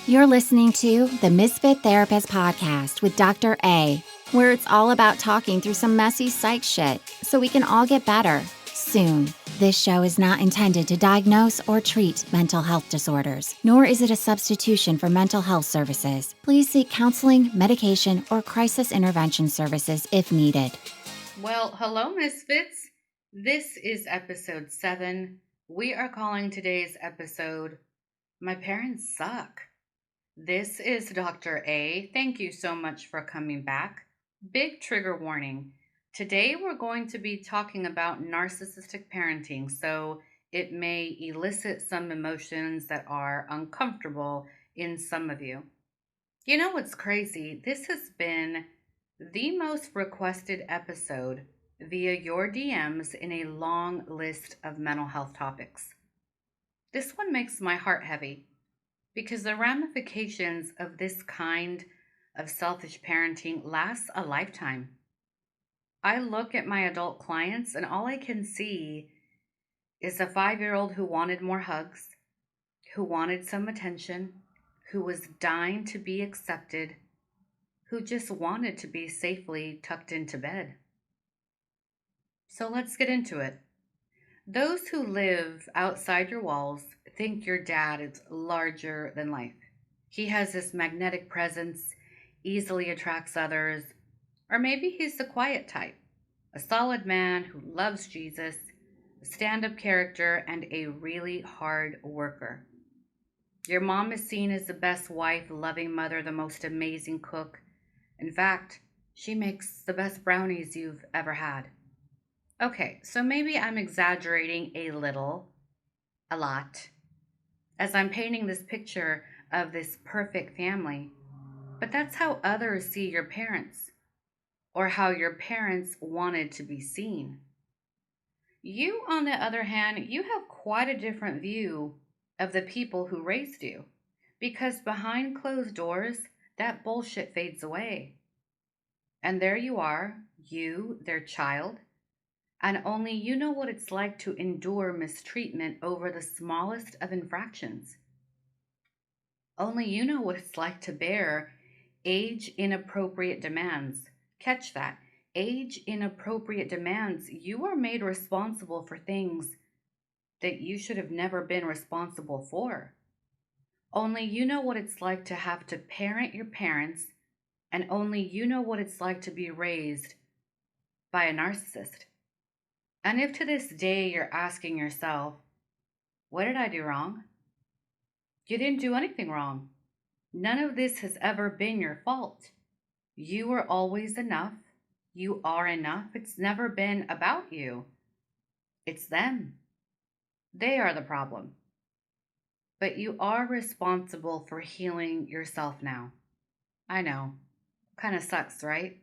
You're listening to the Misfit Therapist podcast with Dr. A, where it's all about talking through some messy psych shit so we can all get better soon. This show is not intended to diagnose or treat mental health disorders, nor is it a substitution for mental health services. Please seek counseling, medication, or crisis intervention services if needed. Well, hello, Misfits. This is episode 7. We are calling today's episode, My Parents Suck. This is Dr. A. Thank you so much for coming back. Big trigger warning. Today we're going to be talking about narcissistic parenting, so it may elicit some emotions that are uncomfortable in some of you. You know what's crazy? This has been the most requested episode via your DMs in a long list of mental health topics. This one makes my heart heavy because the ramifications of this kind of selfish parenting lasts a lifetime. I look at my adult clients and all I can see is a 5-year-old who wanted more hugs, who wanted some attention, who was dying to be accepted, who just wanted to be safely tucked into bed. So let's get into it. Those who live outside your walls think your dad is larger than life. He has this magnetic presence, easily attracts others, or maybe he's the quiet type, a solid man who loves Jesus, a stand-up character, and a really hard worker. Your mom is seen as the best wife, loving mother, the most amazing cook. In fact, she makes the best brownies you've ever had. Okay, so maybe I'm exaggerating a little, a lot, as I'm painting this picture of this perfect family. But that's how others see your parents, or how your parents wanted to be seen. You, on the other hand, you have quite a different view of the people who raised you, because behind closed doors, that bullshit fades away. And there you are, you, their child, and only you know what it's like to endure mistreatment over the smallest of infractions. Only you know what it's like to bear age inappropriate demands. Catch that. Age inappropriate demands. You are made responsible for things that you should have never been responsible for. Only you know what it's like to have to parent your parents, and only you know what it's like to be raised by a narcissist. And if to this day you're asking yourself, what did I do wrong? You didn't do anything wrong. None of this has ever been your fault. You were always enough. You are enough. It's never been about you. It's them. They are the problem. But you are responsible for healing yourself now. I know. Kind of sucks, right?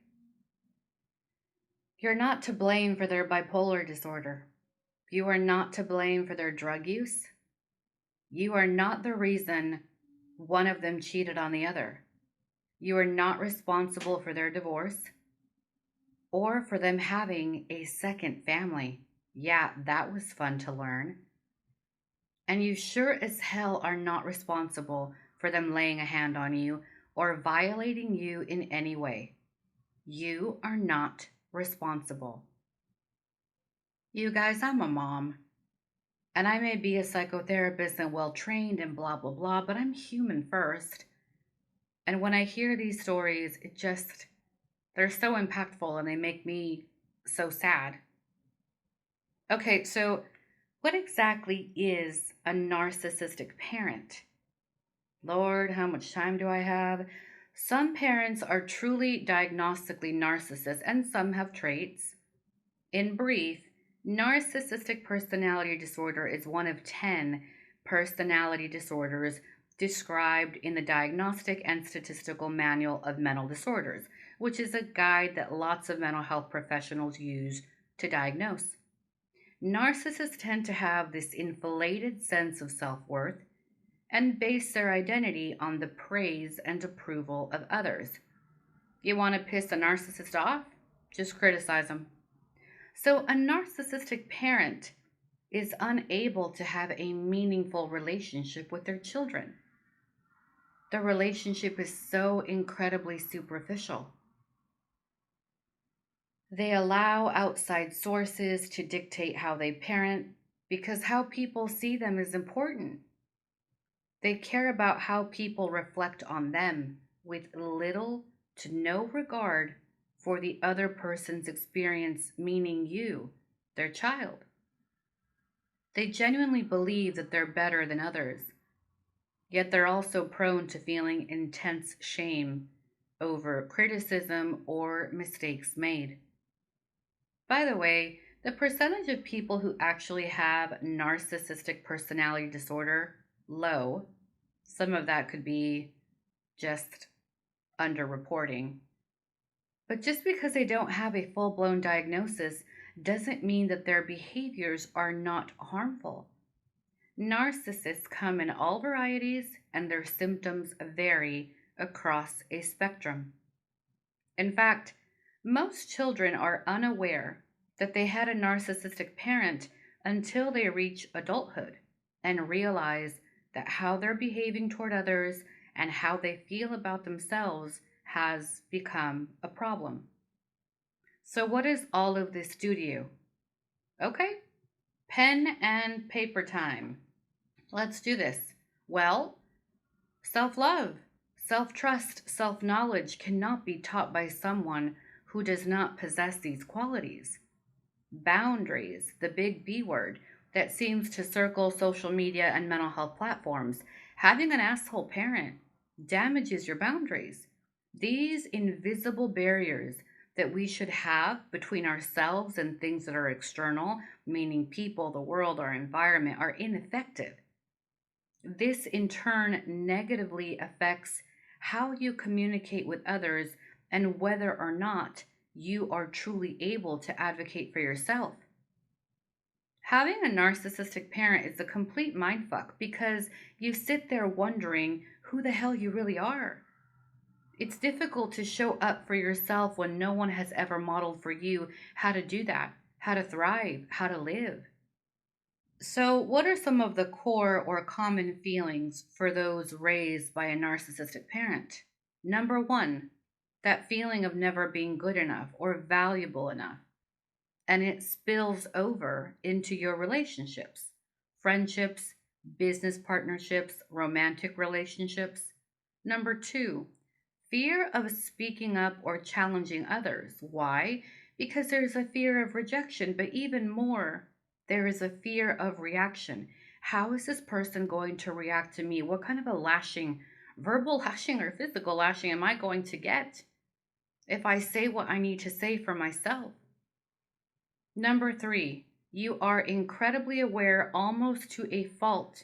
You're not to blame for their bipolar disorder. You are not to blame for their drug use. You are not the reason one of them cheated on the other. You are not responsible for their divorce or for them having a second family. Yeah, that was fun to learn. And you sure as hell are not responsible for them laying a hand on you or violating you in any way. You are not responsible. You guys, I'm a mom. And I may be a psychotherapist and well trained and blah, blah, blah, but I'm human first. And when I hear these stories, they're so impactful and they make me so sad. Okay, so what exactly is a narcissistic parent? Lord, how much time do I have? Some parents are truly diagnostically narcissists and some have traits. In brief, narcissistic personality disorder is one of 10 personality disorders described in the Diagnostic and Statistical Manual of Mental Disorders, which is a guide that lots of mental health professionals use to diagnose. Narcissists tend to have this inflated sense of self-worth and base their identity on the praise and approval of others. You want to piss a narcissist off? Just criticize them. So, a narcissistic parent is unable to have a meaningful relationship with their children. The relationship is so incredibly superficial. They allow outside sources to dictate how they parent because how people see them is important. They care about how people reflect on them with little to no regard for the other person's experience, meaning you, their child. They genuinely believe that they're better than others, yet they're also prone to feeling intense shame over criticism or mistakes made. By the way, the percentage of people who actually have narcissistic personality disorder, low. Some of that could be just underreporting. But just because they don't have a full blown diagnosis doesn't mean that their behaviors are not harmful. Narcissists come in all varieties and their symptoms vary across a spectrum. In fact, most children are unaware that they had a narcissistic parent until they reach adulthood and realize that how they're behaving toward others and how they feel about themselves has become a problem. So, what does all of this do to you? Okay, pen and paper time. Let's do this. Well, self love, self trust, self knowledge cannot be taught by someone who does not possess these qualities. Boundaries, the big B word that seems to circle social media and mental health platforms. Having an asshole parent damages your boundaries. These invisible barriers that we should have between ourselves and things that are external, meaning people, the world, our environment, are ineffective. This in turn negatively affects how you communicate with others and whether or not you are truly able to advocate for yourself. Having a narcissistic parent is a complete mindfuck because you sit there wondering who the hell you really are. It's difficult to show up for yourself when no one has ever modeled for you how to do that, how to thrive, how to live. So, what are some of the core or common feelings for those raised by a narcissistic parent? Number one, that feeling of never being good enough or valuable enough. And it spills over into your relationships, friendships, business partnerships, romantic relationships. Number two, fear of speaking up or challenging others. Why? Because there's a fear of rejection, but even more, there is a fear of reaction. How is this person going to react to me? What kind of a lashing, verbal lashing or physical lashing, am I going to get if I say what I need to say for myself? Number three, you are incredibly aware, almost to a fault,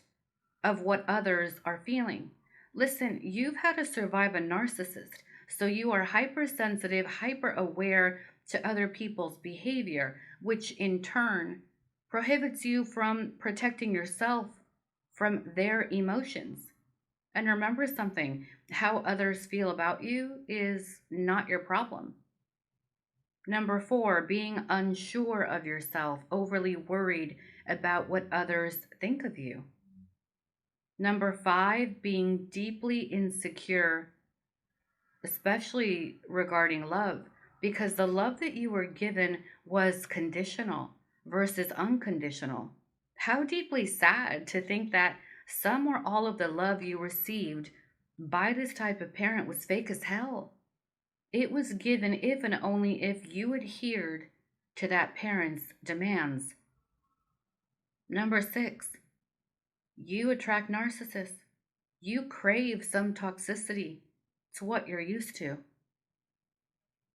of what others are feeling. Listen, you've had to survive a narcissist, so you are hypersensitive, hyper aware to other people's behavior, which in turn prohibits you from protecting yourself from their emotions. And remember something, how others feel about you is not your problem. Number four, being unsure of yourself, overly worried about what others think of you. Number five, being deeply insecure, especially regarding love, because the love that you were given was conditional versus unconditional. How deeply sad to think that some or all of the love you received by this type of parent was fake as hell. It was given if and only if you adhered to that parent's demands. Number six, you attract narcissists. You crave some toxicity. It's what you're used to.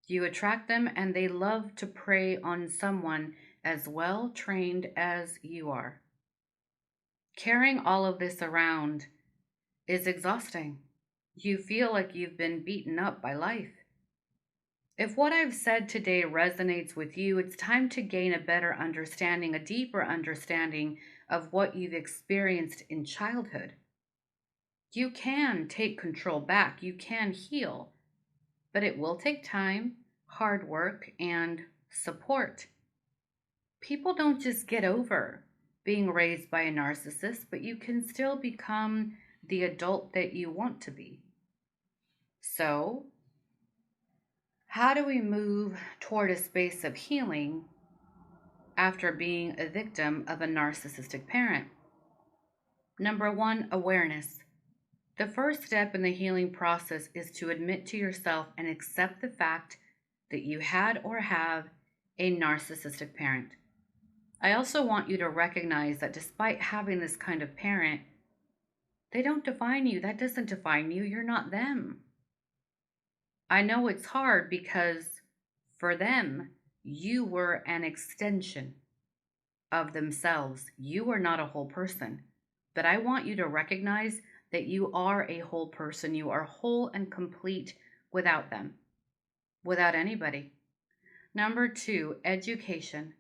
You attract them and they love to prey on someone as well trained as you are. Carrying all of this around is exhausting. You feel like you've been beaten up by life. If what I've said today resonates with you, it's time to gain a better understanding, a deeper understanding of what you've experienced in childhood. You can take control back, you can heal, but it will take time, hard work, and support. People don't just get over being raised by a narcissist, but you can still become the adult that you want to be. So, how do we move toward a space of healing after being a victim of a narcissistic parent? Number one, awareness. The first step in the healing process is to admit to yourself and accept the fact that you had or have a narcissistic parent. I also want you to recognize that despite having this kind of parent, they don't define you. That doesn't define you. You're not them. I know it's hard because for them, you were an extension of themselves. You are not a whole person. But I want you to recognize that you are a whole person. You are whole and complete without them, without anybody. Number two, education.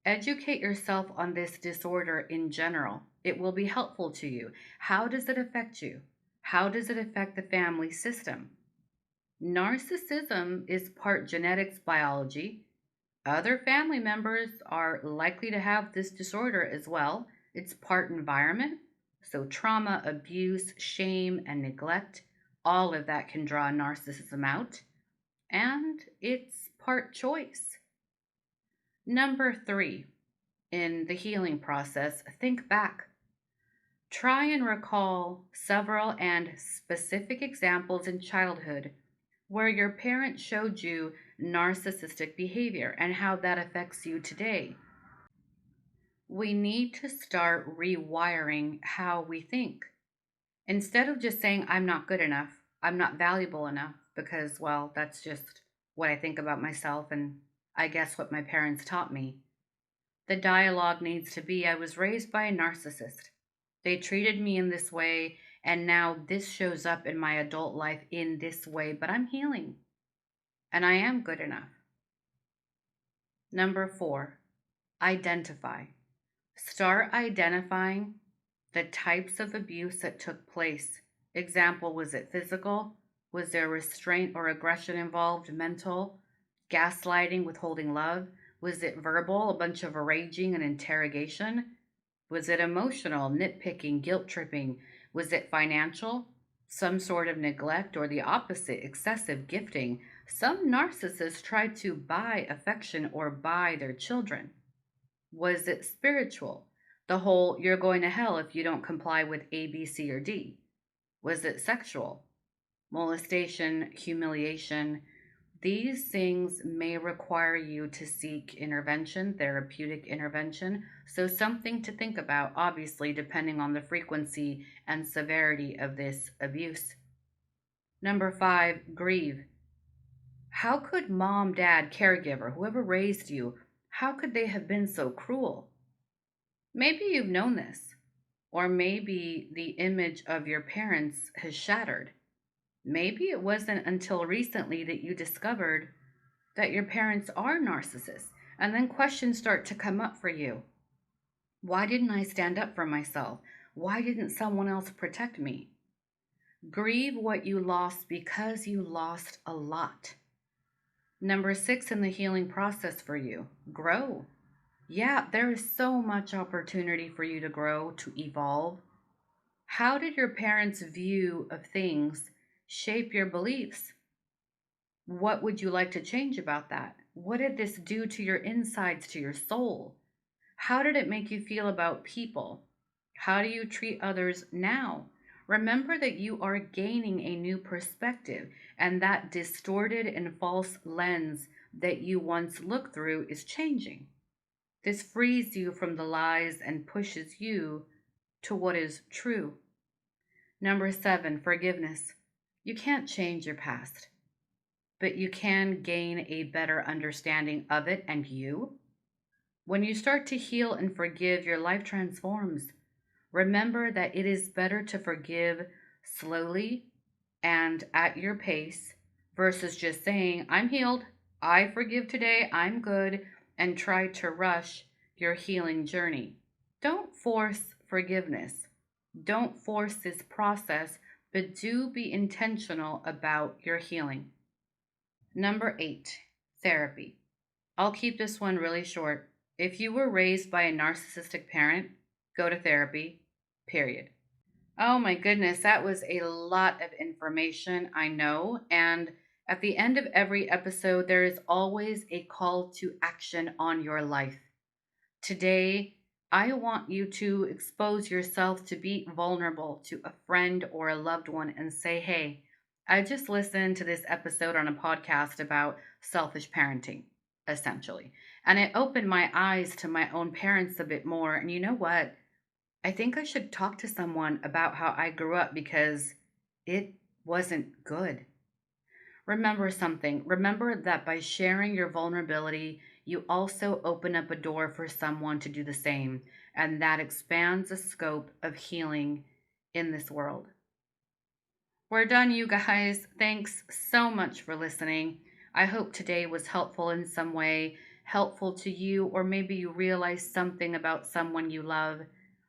Educate yourself on this disorder in general. It will be helpful to you. How does it affect you? How does it affect the family system? Narcissism is part genetics biology. Other family members are likely to have this disorder as well. It's part environment. So, trauma, abuse, shame, and neglect, all of that can draw narcissism out. And it's part choice. Number three, in the healing process, think back. Try and recall several and specific examples in childhood where your parent showed you narcissistic behavior and how that affects you today. We need to start rewiring how we think. Instead of just saying, I'm not good enough, I'm not valuable enough, because, well, that's just what I think about myself and I guess what my parents taught me. The dialogue needs to be, I was raised by a narcissist. They treated me in this way, and now this shows up in my adult life in this way, but I'm healing and I am good enough. Number four, identify. Start identifying the types of abuse that took place. Example, was it physical? Was there restraint or aggression involved? Mental? Gaslighting, withholding love? Was it verbal, a bunch of raging and interrogation? Was it emotional, nitpicking, guilt tripping? Was it financial? Some sort of neglect, or the opposite, excessive gifting? Some narcissists try to buy affection or buy their children. Was it spiritual? The whole, you're going to hell if you don't comply with A, B, C, or D. Was it sexual? Molestation, humiliation. These things may require you to seek intervention, therapeutic intervention. So, something to think about, obviously, depending on the frequency and severity of this abuse. Number five, grieve. How could mom, dad, caregiver, whoever raised you, how could they have been so cruel? Maybe you've known this, or maybe the image of your parents has shattered. Maybe it wasn't until recently that you discovered that your parents are narcissists, and then questions start to come up for you. Why didn't I stand up for myself? Why didn't someone else protect me? Grieve what you lost because you lost a lot. Number six in the healing process for you, grow. Yeah, there is so much opportunity for you to grow, to evolve. How did your parents' view of things shape your beliefs? What would you like to change about that? What did this do to your insides, to your soul? How did it make you feel about people? How do you treat others now? Remember that you are gaining a new perspective, and that distorted and false lens that you once looked through is changing. This frees you from the lies and pushes you to what is true. Number seven, forgiveness. You can't change your past, but you can gain a better understanding of it and you. When you start to heal and forgive, your life transforms. Remember that it is better to forgive slowly and at your pace versus just saying, I'm healed, I forgive today, I'm good, and try to rush your healing journey. Don't force forgiveness. Don't force this process, but do be intentional about your healing. Number eight, therapy. I'll keep this one really short. If you were raised by a narcissistic parent, go to therapy, period. Oh my goodness, that was a lot of information, I know. And at the end of every episode, there is always a call to action on your life. Today, I want you to expose yourself to be vulnerable to a friend or a loved one and say, hey, I just listened to this episode on a podcast about selfish parenting, essentially. And it opened my eyes to my own parents a bit more. And you know what? I think I should talk to someone about how I grew up because it wasn't good. Remember something. Remember that by sharing your vulnerability, you also open up a door for someone to do the same, and that expands the scope of healing in this world. We're done, you guys. Thanks so much for listening. I hope today was helpful in some way, helpful to you, or maybe you realized something about someone you love.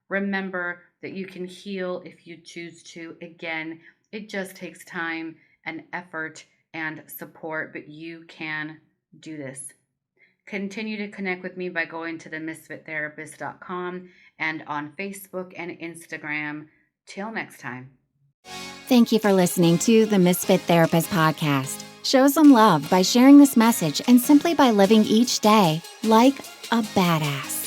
Remember that you can heal if you choose to. Again, it just takes time and effort and support, but you can do this. Continue to connect with me by going to themisfittherapist.com and on Facebook and Instagram. Till next time. Thank you for listening to the Misfit Therapist podcast. Show some love by sharing this message and simply by living each day like a badass.